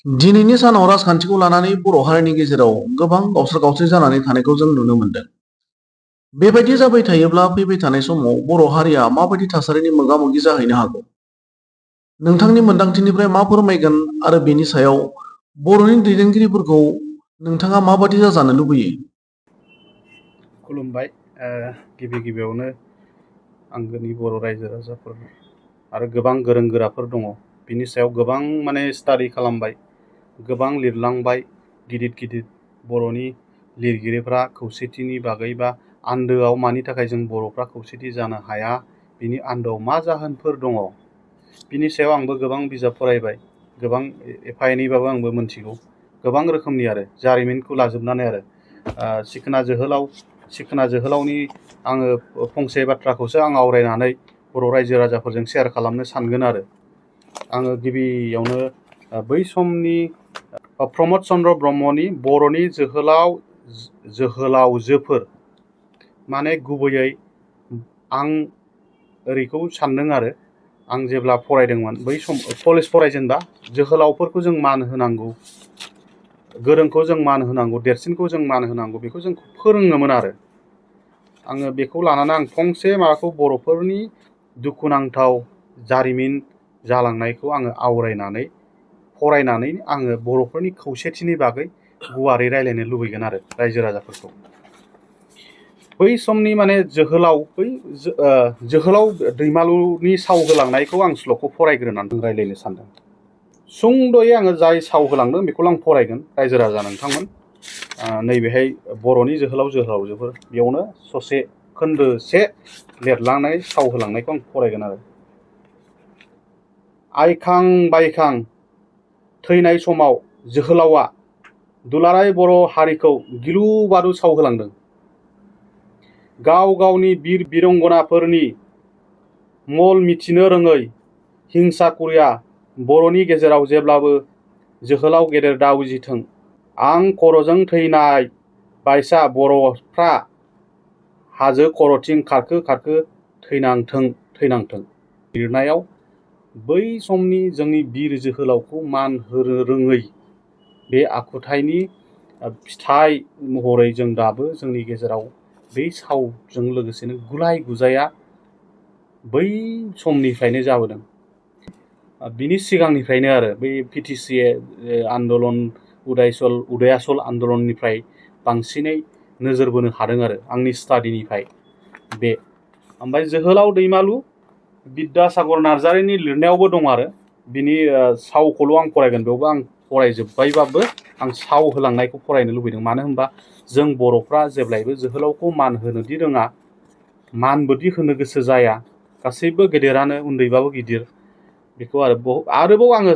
दिनैनि सानाव राजखान्थिखौ लानानै बर' हारिनि गेजेराव गोबां गावस्रा-गावस्रि जानानै थानायखौ जों नुनो मोनदों। बेबायदि जाबाय थायोब्ला फैबाय थानाय समाव बर' हारिया माबायदि थासारिनि मोगा-मोगि जाहैनो हागौ? नोंथांनि मोनदांथिनिफ्राय मा फोरमायगोन आरो बेनि सायाव बर'नि दैदेनगिरिफोरखौ नोंथाङा माबायदि जाजानो लुबैयो? खुलुमबाय। गिबि गिबियावनो आंगोनि बर' रायजो राजाफोर आरो गोबां गोरों गोराफोर दङ। बिनि सायाव गोबां स्टाडि खालामबाय, गोबां लिरलांबाय। गिदिर गिदिर बर'नि लिरगिरिफ्रा खौसेथिनि बागै बा आन्दोआव मानि थाखाय जों बर'फ्रा खौसेथि जानो हाया, बिनि आन्दोआव मा जाहोनफोर दङ, बिनि सायाव आंबो गोबां बिजाब फरायबाय। गोबां एफा एनैबाबो आंबो मोनथिगौ। गोबां रोखोमनि आरो जारिमिनखौ लाजोबनानै आरो सिखोना जोहोलावनि आङो फंसे बाथ्राखौसो आं आवरायनानै बर' रायजो राजाफोरजों शेयार खालामनो सानगोन आरो। आङो गिबियावनो बै समनि प्रमद चन्द्र ब्रह्मनि बर'नि जोहोलावजोफोर, माने गुबैयै आं ओरैखौ सानदों आरो, आं जेब्ला फरायदोंमोन बै सम कलेज फरायजेनबा जोहोलावफोरखौ जों मान होनांगौ, गोरोंखौ जों मान होनांगौ, देरसिनखौ जों मान होनांगौ, बेखौ जों फोरोङोमोन आरो। आङो बेखौ लानानै आं फंसे माबाखौ बर'फोरनि दुखुनांथाव जारिमिन जालांनायखौ आङो आवरायनानै फरायनानै आङो बर'फोरनि खौसेथिनि बागै गुवारै रायलायनो लुबैगोन आरो रायजो राजाफोरखौ। बै समनि जोहोलाव दैमालुनि साव होलांनायखौ आं स्ल'खौ फरायग्रोनानै रायलायनो सानदों। सुंद'यै आङो जाय साव होलांदों बेखौल' आं फरायगोन। रायजो राजा नोंथांमोन, नैबेहाय बर'नि जोहोलावजोफोर, बेयावनो ससे खोन्दोसे लिरलांनाय साव होलांनायखौ आं फरायगोन आरो। आइखां बायखां थैनाय समाव जोहोलावा दुलाराय बर' हारिखौ गिलु बालु साव होलांदों। गाव गावनि बिर बिरंगनाफोरनि मल मिथिनो रोङै हिंसाकुरिया बर'नि गेजेराव जेब्लाबो जोहोलाव गेदेर दा उजिथों। आं खर'जों थैनाय बायसा बर'फ्रा हाजो खर'थिं खारखो खारखो थैनांथों। लिरनायाव बै समनि जोंनि बिर जोहोलावखौ मान होनो रोङै बे आखुथायनि फिथाइ महरै जों दाबो जोंनि गेजेराव बे सावजों लोगोसेनो गुलाय गुजाया बै समनिफ्रायनो जाबोदों। बिनि सिगांनिफ्रायनो आरो बै PTC आन्दलन उदयासल आन्दलननिफ्राय बांसिनै नोजोर बोनो हादों आरो आंनि स्टाडिनिफ्राय बे। ओमफ्राय जोहोलाव दैमालु बिद्यासागर नार्जारिनि लिरनायावबो दं आरो। बिनि सावखौल' आं फरायगोन। बेयावबो आं फरायजोब्बायबाबो आं साव होलांनायखौ फरायनो लुबैदों। मानो होनबा जों बर'फ्रा जेब्लायबो जोहोलावखौ मान होनोदि रोङा, मानबोदि होनो गोसो जाया, गासैबो गेदेरानो उन्दैबाबो गिदिर, बेखौ आरोबाव आङो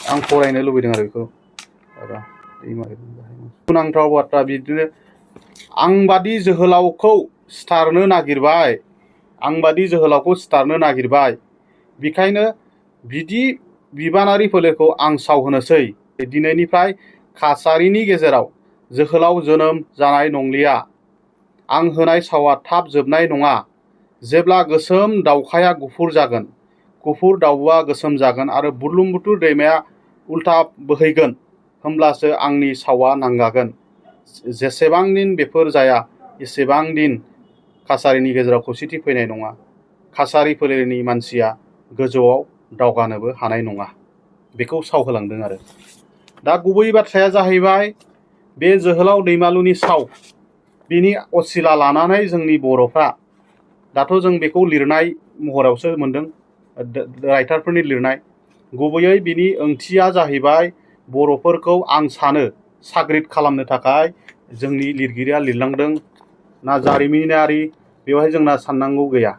आं फरायनो लुबैदों आरो बेखौ। दुखुनांथाव बाथ्रा, बिदिनो आंबादि जोहोलावखौ सिथारनो नागिरबाय, बेखायनो बिदि बिबानारि फोलेरखौ आं सावहोनोसै। दिनैनिफ्राय काछारिनि गेजेराव जोहोलाव जोनोम जानाय नंलिया। आं होनाय सावा थाब जोबनाय नङा। जेब्ला गोसोम दाउखाया गुफुर जागोन, गुफुर दाउआ गोसोम जागोन आरो बुरलुंबुथुर दैमाया उल्था बोहैगोन, होमब्लासो आंनि सावा नांगागोन। जेसेबां दिन बेफोर जाया एसेबां दिन काछारिनि गेजेराव खौसेथि फैनाय नङा। काछारि फोलेरनि मानसिया गोजौआव दावगानोबो हानाय नङा। बेखौ साव होलांदों आरो। दा गुबै बाथ्राया जाहैबाय बे जोहोलाव दैमालुनि साव, बिनि असिला लानानै जोंनि बर'फ्रा, दाथ' जों बेखौ लिरनाय महरावसो मोनदों, राइटारफोरनि लिरनाय। गुबैयै बिनि ओंथिया जाहैबाय बर'फोरखौ आं सानो साग्रिद खालामनो थाखाय जोंनि लिरगिरिया लिरलांदों। ना जारिमिनारि बेवहाय जोंना साननांगौ गैया।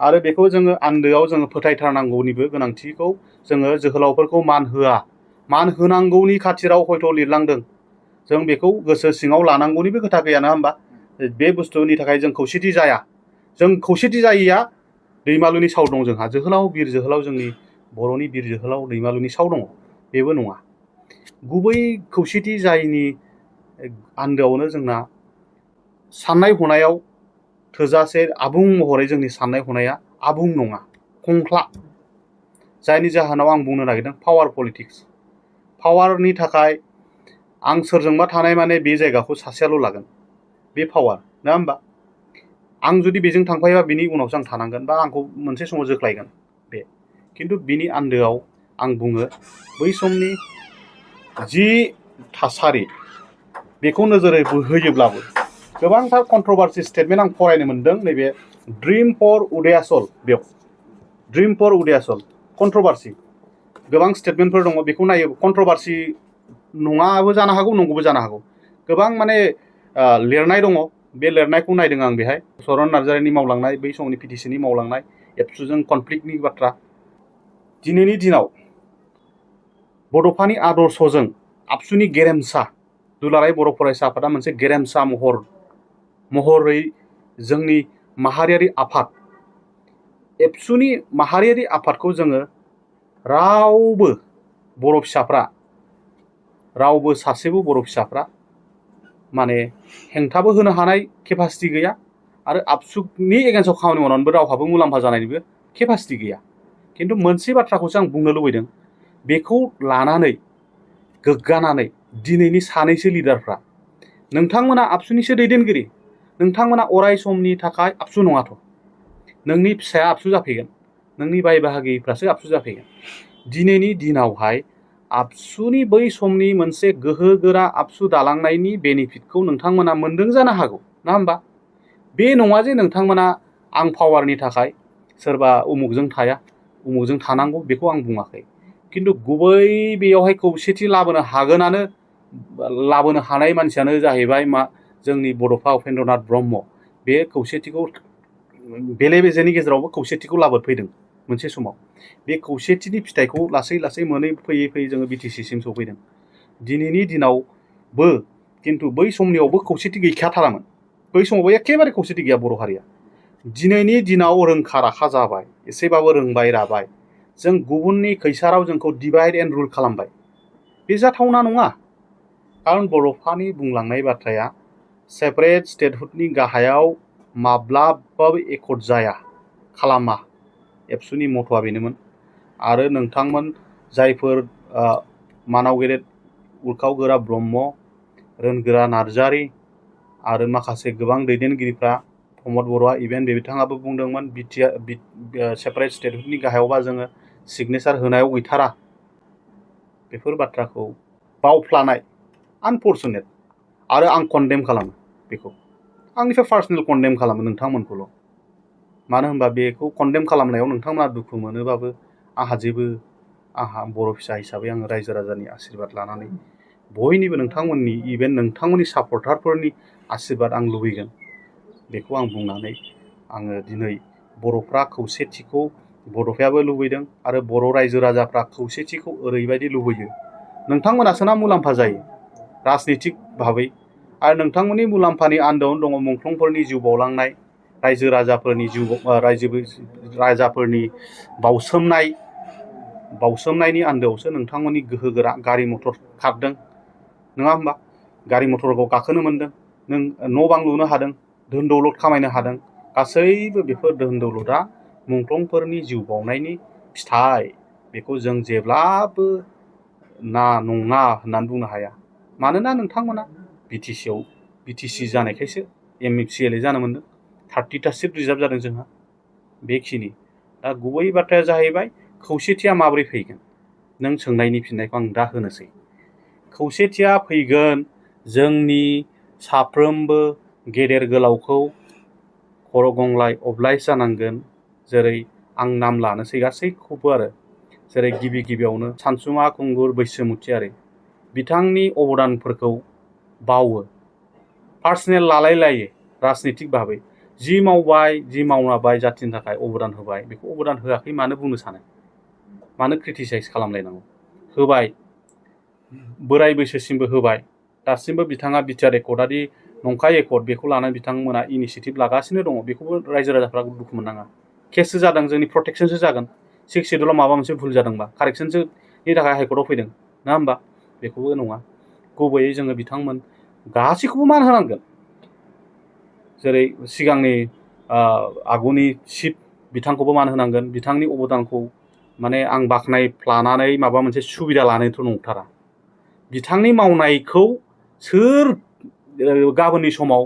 आरो बेखौ जोङो आन्दोआव जोङो फोथायथारनांगौनिबो गोनांथिखौ जोङो जोहोलावफोरखौ मान होनांगौनि खाथिराव हयथ' लिरलांदों। जों बेखौ गोसो सिङाव लानांगौनिबो खोथा गैया, नङा होमबा? बे बुस्थुनि थाखाय जों खौसेथि जाया। जों खौसेथि जायैया दैमालुनि साव दं जोंहा। बिर जोहोलाव जोंनि बर'नि बिर जोहोलाव दैमालुनि साव दङ, बेबो नङा। गुबै खौसेथि जायैनि आन्दोआवनो जोंना साननाय हनायाव थोजासे आबुं महरै जोंनि साननाय हनाया आबुं नङा, खंख्ला। जायनि जाहोनाव आं बुंनो नागिरदों पावार पलिटिक्स। पावारनि थाखाय आं सोरजोंबा थानाय माने बे जायगाखौ सासेयाल' लागोन, बे पावार नङा होमबा? आं जुदि बेजों थांफायोबा बिनि उनावसो आं थानांगोन बा आंखौ मोनसे समाव जोख्लायगोन बे। खिन्थु बिनि आन्दोआव आं बुङो बै समनि जि थासारि बेखौ नोजोर होयोब्लाबो गोबांथार कन्ट्रभार्सि स्टेटमेन्ट आं फरायनो मोनदों नैबे ड्रिम फर उदयाचल, बेयाव ड्रिम फर उदयाचल कन्ट्रभार्सि गोबां स्टेटमेन्टफोर दङ। बेखौ नायोब्ला कन्ट्रभार्सि नङाबो जानो हागौ, नंगौबो जानो हागौ। गोबां माने लिरनाय दङ, बे लिरनायखौ नायदों आं बेहाय। चरन नार्जारिनि मावलांनाय, बै समनि पिटिसिनि मावलांनाय, एबसुजों कनफ्लिक्टनि बाथ्रा। दिनैनि दिनाव बड'फानि आदर्शजों आबसुनि गेरेमसा, दुलाराय बर' फरायसा आफादा मोनसे गेरेमसा महरै जोंनि माहारियारि आफाद, एबसुनि माहारियारि आफादखौ जोङो रावबो बर' फिसाफ्रा, रावबो सासेबो बर' फिसाफ्रा माने हेंथाबो होनो हानाय केपासिटि गैया आरो आबसुनि एगेन्स्टआव खामानि मावनानैबो रावहाबो मुलाम्फा जानायनिबो केपासिटि गैया। खिन्थु मोनसे बाथ्राखौसो आं बुंनो लुबैदों, बेखौ लानानै गोग्गानानै दिनैनि सानैसो लिडारफ्रा, नोंथांमोना आबसुनिसो दैदेनगिरि, नोंथांमोना अराय समनि थाखाय आबसु नङाथ', नोंनि फिसाया आबसु जाफैगोन, नोंनि बाय बाहागिफ्रासो आबसु जाफैगोन। दिनैनि दिनावहाय आबसुनि बै समनि मोनसे गोहोगोरा आबसु दालांनायनि बेनिफिटखौ नोंथांमोना मोनदों जानो हागौ, नङा होमबा? बे नङा जे नोंथांमोना आं पावारनि थाखाय सोरबा उमुकजों थाया, उमुकजों थानांगौ, बेखौ आं बुङाखै। खिन्थु गुबै बेयावहाय खौसेथि लाबोनो हागोनानो, लाबोनो हानाय मानसियानो जाहैबाय मा जोंनि बड'फा उपेन्द्रनाथ ब्रह्म। बे खौसेथिखौ बेले बेजेनि गेजेरावबो खौसेथिखौ लाबोफैदों मोनसे समाव। बे खौसेथिनि फिथाइखौ लासै लासै फैयै फैयै जोङो बिटिसिसिम सफैदों। दिनैनि दिनावबो खिन्थु बै समनियावबो खौसेथि गैखाथारामोन, बै समावबो एखेबारे खौसेथि गैया बर' हारिया। दिनैनि दिनाव रोंखा राखा जाबाय, एसेबाबो रोंबाय राबाय, जों गुबुननि खैसाराव जोंखौ डिभाइड एन्ड रुल खालामबाय। बे जाथावना नङा, खारन बड'फानि बुंलांनाय बाथ्राया सेपारेट स्टेटहुडनि गाहायाव माब्लाबाबो एकर्ड जाया, खालामा। एबसुनि मट'आ बेनोमोन। आरो नोंथांमोन जायफोर मानाव गेदेर उरखाव गोरा ब्रह्म, रोनगोरा नार्जारि आरो माखासे गोबां दैदेनगिरिफ्रा, प्रमद बर'आ इभेन बिथाङाबो बुंदोंमोन सेपारेट स्टेटहुडनि गाहायावबा जोङो सिगनेसार होनायाव गैथारा। बेफोर बाथ्राखौ बावफ्लानाय आनफर्चुनेट, आरो आं कन्डेम खालामो बेखौ, आंनिफ्राय पार्सनेल कन्डेम खालामो नोंथांमोनखौल'। मानो होनबा बेखौ कन्डेम खालामनायाव नोंथांमोना दुखु मोनोबाबो आंहा बर' फिसा हिसाबै आङो रायजो राजानि आशीर्बाद लानानै बयनिबो नोंथांमोननि इभेन नोंथांमोननि सापर्टारफोरनि आशीर्बाद आं लुबैगोन। बेखौ आं बुंनानै आङो दिनै बर'फ्रा खौसेथिखौ बड'फायाबो लुबैदों आरो बर' रायजो राजाफ्रा खौसेथिखौ ओरैबायदि लुबैयो, नोंथांमोनासोना मुलाम्फा जायो राजनितिक भाबै, आरो नोंथांमोननि मुलाम्फानि आन्दोआवनो दङ मुंख्लंफोरनि जिउ बावलांनाय, रायजो राजाफोरनि बावसोमनायनि आन्दोआवसो नोंथांमोननि गोहोगोरा गारि मटर खारदों, नङा होमबा? गारि मटरखौ गाखोनो मोनदों, नों न' बां लुनो हादों, धोन दौलत खामायनो हादों। गासैबो बेफोर धोन दौलतआ मुंख्लंफोरनि जिउ बावनायनि फिथाइ। बेखौ जों जेब्लाबो नङा होननानै बुंनो हाया। मानोना नोंथांमोना बिटिसि जानायखायसो MCLA जानो मोनदों, 30टा सिट रिजार्भ जादों जोंहा, बेखिनि। दा गुबै बाथ्राया जाहैबाय खौसेथिया माबोरै फैगोन? नों सोंनायनि फिननायखौ आं दा होनोसै। खौसेथिया फैगोन जोंनि साफ्रोमबो गेदेर गोलावखौ खर' गंग्लाय अबलाइस जानांगोन। जेरै आं नाम लानोसै गासैखौबो, आरो जेरै गिबियावनो सानसुमा खुंगुर बैसोमुथियारि, बिथांनि अबदानफोरखौ बावो, पार्सनेल लालायलायो राजनितिक भाबै। जि मावबाय जाथिनि थाखाय अबदान होबाय, बेखौ अबदान होआखै मानो बुंनो सानो? मानो क्रिटिसाइज खालामलायनांगौ? होबाय, बोराय बैसोसिमबो होबाय। दासिमबो बिथाङा बिटिआर एकर्डआदि नंखाय एकर्ड, बेखौ लानानै बिथांमोना इनिसियेटिभ लागासिनो दङ। बेखौबो रायजो राजाफ्रा दुखु मोननाङा। केससो जादों, जोंनि प्रटेक्सनसो जागोन। 6 सिडुलाव माबा मोनसे भुल जादोंबा कारेक्सनसोनि थाखाय हाइकर्टआव फैदों, नङा होमबा? बेखौबो नङा। गुबैयै जोङो बिथांमोन गासैखौबो मान होनांगोन। जेरै सिगांनि आगुनि चिफ, बिथांखौबो मान होनांगोन। बिथांनि अबदानखौ माने आं बाख्नायफ्लानानै माबा मोनसे सुबिदा लानोथ' नंथारा। बिथांनि मावनायखौ सोर गाबोननि समाव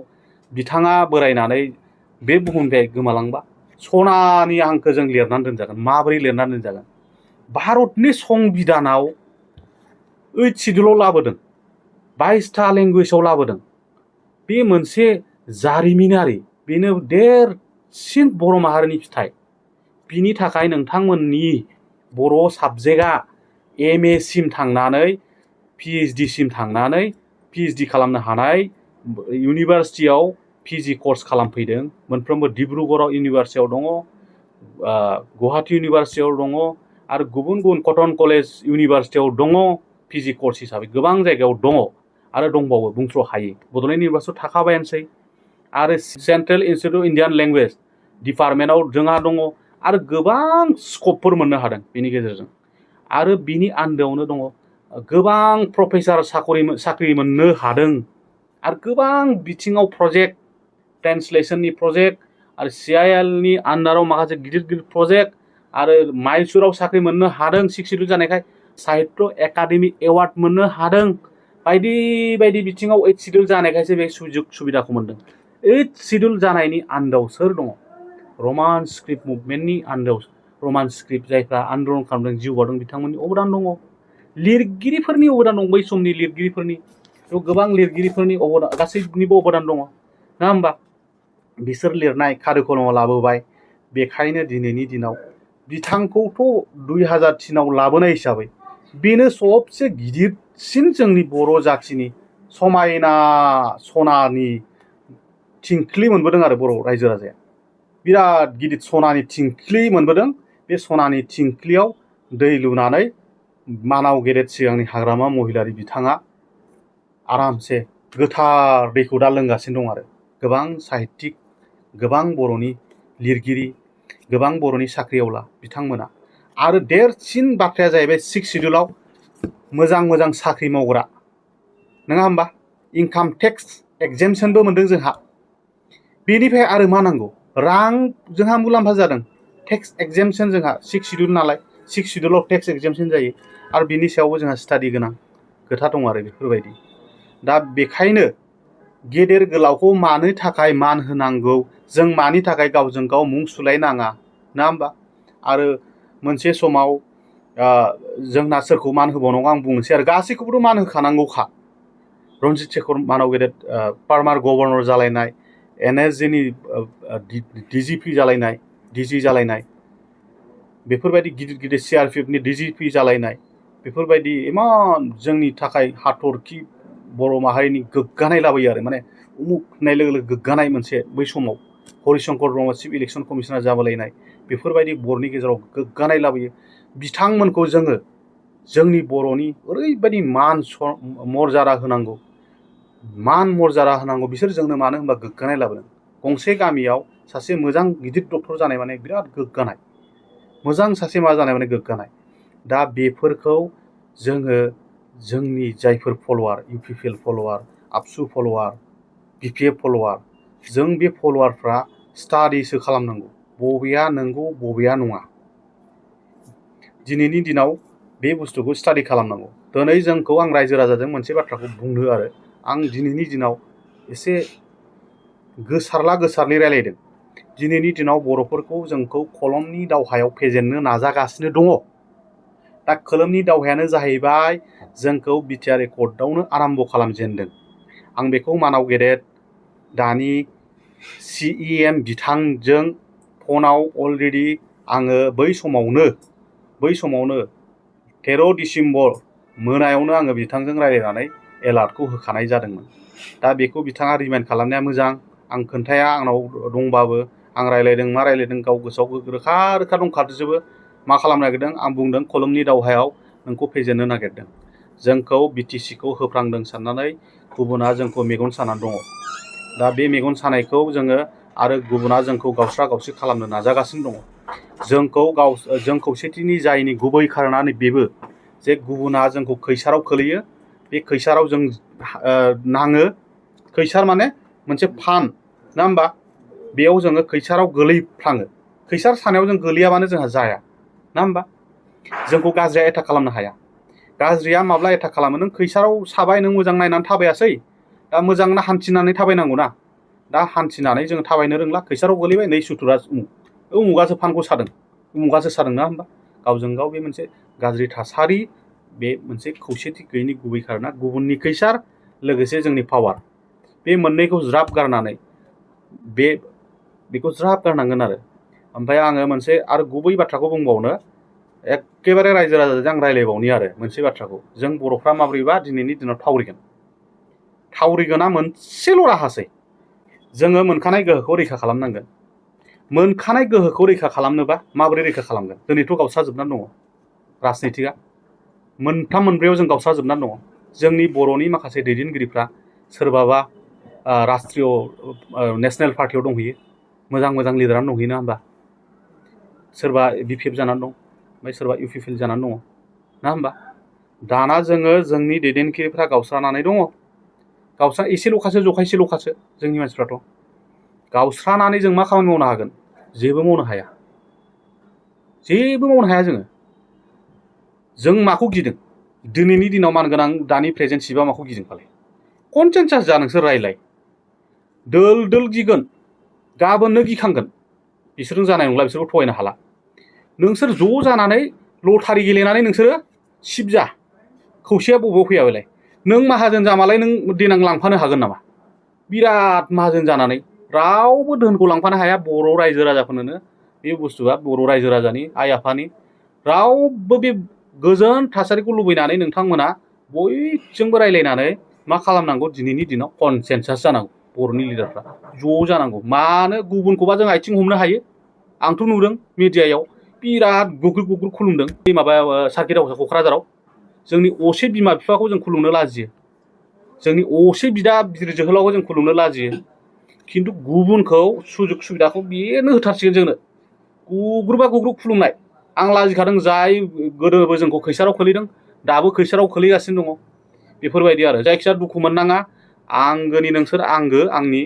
बिथाङा बोरायनानै बे बुहुमनिफ्राय गोमालांबा सनानि हांखोजों लिरनानै दोनजागोन। माबोरै लिरनानै दोनजागोन? भारतनि संबिधानाव 8 सिडुलाव लाबोदों, 22टा लेंगुवेजाव लाबोदों। बे मोनसे जारिमिनारि, बेनो देरसिन बर' माहारिनि फिथाइ। बिनि थाखाय नोंथांमोननि बर' साबजेक्टआ MA सिम थांनानै PhD सिम थांनानै PhD खालामनो हानाय इउनिभारसिटियाव PG कर्स खालामफैदों। मोनफ्रोमबो डिब्रुगड़आव इउनिभारसिटियाव दङ, गुवाहाटी इउनिभारसिटियाव दङ, आरो गुबुन गुबुन कटन कलेज इउनिभारसिटियाव दङ PG कर्स हिसाबै गोबां जायगायाव दङ आरो दंबावो बुंथ्र' हायै। बड'लेण्ड इउनिभारसिटियाव थाखाबायानोसै, आरो central institute of Indian language डिपार्टमेन्टआव जोंहा दङ, आरो गोबां स्कपफोर मोननो हादों बेनि गेजेरजों। आरो बिनि आन्दोआवनो दङ गोबां प्रफेसार साख्रि मोननो हादों, आरो गोबां बिथिङाव प्रजेक्ट, ट्रेन्सलेसननि प्रजेक्ट, आरो CIL नि आन्दाराव माखासे गिदिर गिदिर प्रजेक्ट, आरो माइसुराव साख्रि मोननो हादों 6 सिडुल जानायखाय, साहित्य एकाडेमि एवार्ड मोननो हादों, बायदि बायदि बिथिङाव 8 सिडुल जानायखायसो बे सुजुग सुबिदाखौ मोनदों। 8 सिडुल जानायनि आन्दोआव सोर दङ? रमान स्क्रिप्ट मुभमेन्टनि आन्दोआव, रमान स्क्रिप्ट जायफ्रा आन्दलन खालामदों, जिउ बाउदों, बिथांमोननि अबदान दङ। लिरगिरिफोरनि अबदान दं, बै समनि लिरगिरिफोरनि, गोबां लिरगिरिफोरनि अबदान, गासैनिबो अबदान दङ, नङा होमबा? बिसोर लिरनाय कारिकुलामाव लाबोबाय। बेखायनो दिनैनि दिनाव बिथांखौथ' 2003आव लाबोनाय हिसाबै बेनो सबसे गिदिरसिन जोंनि बर' जाथिनि समायना सनानि थिंख्लि मोनबोदों आरो बर' रायजो राजाया। बिराद गिदिर सनानि थिंख्लि मोनबोदों। बे सनानि थिंख्लियाव दै लुनानै मानाव गेदेर सिगांनि हाग्रामा महिलारि बिथाङा आरामसे गोथार दैखौ दा लोंगासिनो दं। आरो गोबां साहित्यिक, गोबां बर'नि लिरगिरि, गोबां बर'नि साख्रिआवला बिथांमोना। आरो देरसिन बाथ्राया जाहैबाय 6 सिडुलाव मोजां मोजां साख्रि मावग्रा, नङा होमबा? इनकाम टेक्स एक्जेम्पसनबो मोनदों जोंहा। बेनिफ्राय आरो मा नांगौ? रां जोंहा मुलाम्फा जादों। टेक्स एक्जेम्पसन जोंहा 6 सिडुल नालाय, 6 सिडुलाव टेक्स एक्जेम्पसन जायो, आरो बिनि सायावबो जोंहा स्टाडि गोनां खोथा दं आरो बेफोरबायदि। दा बेखायनो गेदेर गोलावखौ मानो थाखाय मान होनांगौ, जों मानि थाखाय गावजों गाव मुं सुलायनाङा, नङा होमबा? आरो मोनसे समाव जोंना सोरखौ मान होबावनांगौ आं बुंनोसै, आरो गासैखौबोथ' मान होखानांगौखा। रन्जित शेखर मानाव गेदेर फार्मार गभर्नर जालायनाय, NSGनि DGP जालायनाय, DG जालायनाय, बेफोरबायदि गिदिर गिदिर CRPFनि DGP जालायनाय, बेफोरबायदि इमान जोंनि थाखाय हाथरखि बर' माहारिनि गोग्गानाय लाबोयो। आरो माने उमुक होननाय लोगो लोगो गोग्गानाय मोनसे, बै समाव Harishankar Brahma chief election commissioner जाबोलायनाय, बेफोरबायदि बर'नि गेजेराव गोग्गानाय लाबोयो। बिथांमोनखौ जोङो जोंनि बर'नि ओरैबायदि मान मर्यादा होनांगौ, मान मर्यादा होनांगौ। बिसोर जोंनो मानो होनबा गोग्गानाय लाबोदों। गंसे गामियाव सासे मोजां गिदिर डक्टर जानाय माने बिराद गोग्गानाय, मोजां सासे मा जानाय माने गोग्गानाय। दा बेफोरखौ जोङो जोंनि जायफोर फल'वार, UPPL फल'वार, ABSU फल'वार, BPF फल'वार, जों बे फल'वारफ्रा स्टाडिसो खालामनांगौ, बबेया नंगौ बबेया नङा। दिनैनि दिनाव बे बुस्थुखौ स्टाडि खालामनांगौ। दिनै जोंखौ आं रायजो राजाजों मोनसे बाथ्राखौ बुंनो, आरो आं दिनैनि दिनाव एसे गोसारलि रायलायदों। दिनैनि दिनाव बर'फोरखौ जोंखौ खोलोमनि दावहायाव फेजेननो नाजागासिनो दङ। दा खोलोमनि दावहायानो जाहैबाय जोंखौ बिटिआर एकर्डआवनो आराम्भ खालामजेनदों। आं बेखौ मानाव गेदेर दानि CEM बिथांजों फनाव अलरेडि आङो बै समावनो 13 डिसेम्बर मोनायावनो आङो बिथांजों रायलायनानै एलार्टखौ होखानाय जादोंमोन। दा बेखौ बिथाङा रिमाइन्ड खालामनाया मोजां। आं खोन्थाया, आंनाव दंबाबो आं रायलायदों, मा रायलायदों गाव गोसोआव रोखा रोखा दंखाजोबो मा खालामनो नागिरदों। आं बुंदों खोलोमनि दावहायाव नोंखौ फेजेननो नागिरदों, जोंखौ BTCखौ होफ्रांदों साननानै गुबुना जोंखौ मेगन सानानै दङ। दा बे मेगन सानायखौ जोङो, आरो गुबुना जोंखौ गावस्रा गावस्रि खालामनो नाजागासिनो दङ। जों खौसेथिनि जायनि गुबै खारनानो बेबो जे गुबुना जोंखौ खैसाराव खोलैयो, बे खैसाराव जों नाङो। खैसार माने मोनसे फान, नङा होमबा? बेयाव जोङो खैसाराव गोलैफ्लाङो। खैसार सानायाव जों गोलैयाबानो जोंहा जाया, नङा होमबा? जोंखौ गाज्रिया एटाक खालामनो हाया। गाज्रिया माब्ला एटाक खालामो नों खैसाराव साबाय नों मोजां नायनानै थाबायासै दा मोजां हान्थिनानै थाबायनांगौ ना दा हान्थिनानै जों थाबायनो रोंला खैसाराव गोलैबाय नै सुथुरा उमुगासो फानखौ सादों उमुगासो सादों ना होमबा गावजों गाव बे मोनसे गाज्रि थासारि बे मोनसे खौसेथि गैयैनि गुबै खारना गुबुननि खैसार लोगोसे जोंनि पावार बे मोननैखौ ज्राब गारनानै बेखौ ज्राब गारनांगोन आरो ओमफ्राय आङो मोनसे आरो गुबै बाथ्राखौ बुंबावनो एखेबारे रायजो राजाजों आं रायज्लायबावनि आरो मोनसे बाथ्राखौ जों बर'फ्रा माबोरैबा दिनैनि दिनाव थावरिगोना मोनसेल' राहासै जोङो मोनखानाय गोहोखौ रैखा खालामनांगोन मोनखानाय गोहोखौ रैखा खालामनोबा माबोरै रैखा खालामगोन दिनैथ' गावस्राजोबनानै दङ राजनितिकआ मोनथाम मोनब्रैयाव जों गावस्राजोबनानै दङ जोंनि बर'नि माखासे दैदेनगिरिफ्रा सोरबाबा राष्ट्रिय नेसनेल पार्टियाव दंहैयो मोजां मोजां लिडारानो दंहैयो ना होमबा सोरबा बिपिएफ जानानै दं ओमफ्राय सोरबा इउपिपिएल जानानै दङ ना होमबा दाना जोङो जोंनि दैदेनगिरिफ्रा गावस्रानानै दङ एसेल'खासो जखायसेल'खासो जोंनि मानसिफ्राथ' गावस्रानानै जों मा खामानि मावनो हागोन जेबो मावनो हाया जों माखौ गिदों दिनैनि दिनाव मानगोनां दानि प्रेजेन्ट सिबा माखौ गिदों फालाय कनसेन्सास जा नोंसोर रायलाय दोल गिगोन गाबोननो गिखांगोन बिसोरजों जानाय नंला बिसोरखौ थगायनो हाला नोंसोर ज' जानानै लटारि गेलेनानै नोंसोरो सिब जा खौसेया बबेयाव फैया बेलाय नों माहाजोन जामालाय नों देनां लांफानो हागोन नामा बिराद माहाजोन जानानै रावबो धोनखौ लांफानो हाया बर' रायजो राजाफोरनोनो बे बुस्थुआ बर' रायजो राजानि आइ आफानि रावबो बे गोजोन थासारिखौ लुबैनानै नोंथांमोना बयजोंबो रायलायनानै मा खालामनांगौ दिनैनि दिनाव कनसेन्सास जानांगौ बर'नि लिडारफ्रा ज' जानांगौ मानो गुबुनखौबा जों आथिं हमनो हायो आंथ' नुदों मिडियायाव बिराद गुग्रुब खुलुमदों बे माबा सार्किट हाउसआव क'क्राझाराव जोंनि असे बिमा बिफाखौ जों खुलुमनो लाजियो जोंनि असे बिदा बिदिर जोहोलावखौ जों खुलुमनो लाजियो खिन्थु गुबुनखौ सुजुग सुबिदाखौ बेनो होथारसिगोन जोंनो गुग्रुबा गुग्रुब खुलुमनाय आं लाजिखादों जाय गोदोबो जोंखौ खैसाराव खोलैदों दाबो खैसाराव खोलैगासिनो दङ बेफोरबायदि आरो जायखिजाया दुखु मोननाङा आंगोनि नोंसोर आंगो आंनि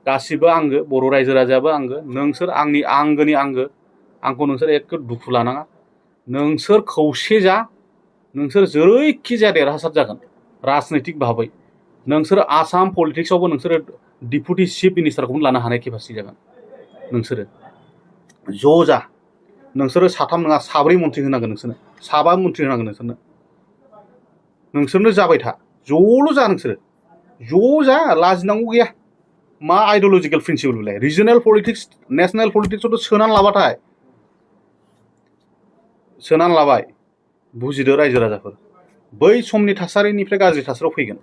गासिबो आंगो बर' रायजो राजायाबो आंगो नोंसोर आंनि आंगोनि आंगो आंखौ नोंसोर एखे दुखु लानाङा नोंसोर खौसे जा नोंसोर जेरैखि जाया देरहासार जागोन राजनैतिक भाबै नोंसोर आसाम पलिटिक्सआवबो नोंसोरो डिपुटि चिफ मिनिस्टारखौनो लानो हानाय केपासिटि जागोन नोंसोरो ज' जा नोंसोरो साथाम नङा साब्रै मन्थ्रि होनांगोन नोंसोरनो साबा मन्थ्रि होनांगोन नोंसोरनो जाबाय था ज'ल' जा नोंसोरो ज' जा लाजिनांगौ गैया मा आइडिय'लजिकेल प्रिन्सिपल बेलाय रिजनेल पलिटिक्स नेसनेल पलिटिक्सआवथ' सोनानै लाबाय बुजिदो रायजो राजाफोर बै समनि थासारिनिफ्राय गाज्रि थासारियाव फैगोन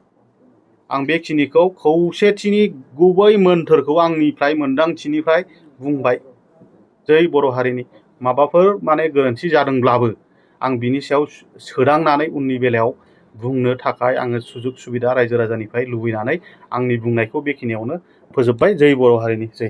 आं बेखिनिखौ खौसेथिनि गुबै मोन्थोरखौ आंनिफ्राय मोन्दांथिनिफ्राय बुंबाय जै बर' हारिनि माबाफोर माने गोरोन्थि जादोंब्लाबो आं बिनि सायाव सोदांनानै उननि बेलायाव बुंनो थाखाय आङो सुजुग सुबिदा रायजो राजानिफ्राय लुबैनानै आंनि बुंनायखौ बेखिनियावनो फोजोबबाय जै बर' हारिनि जै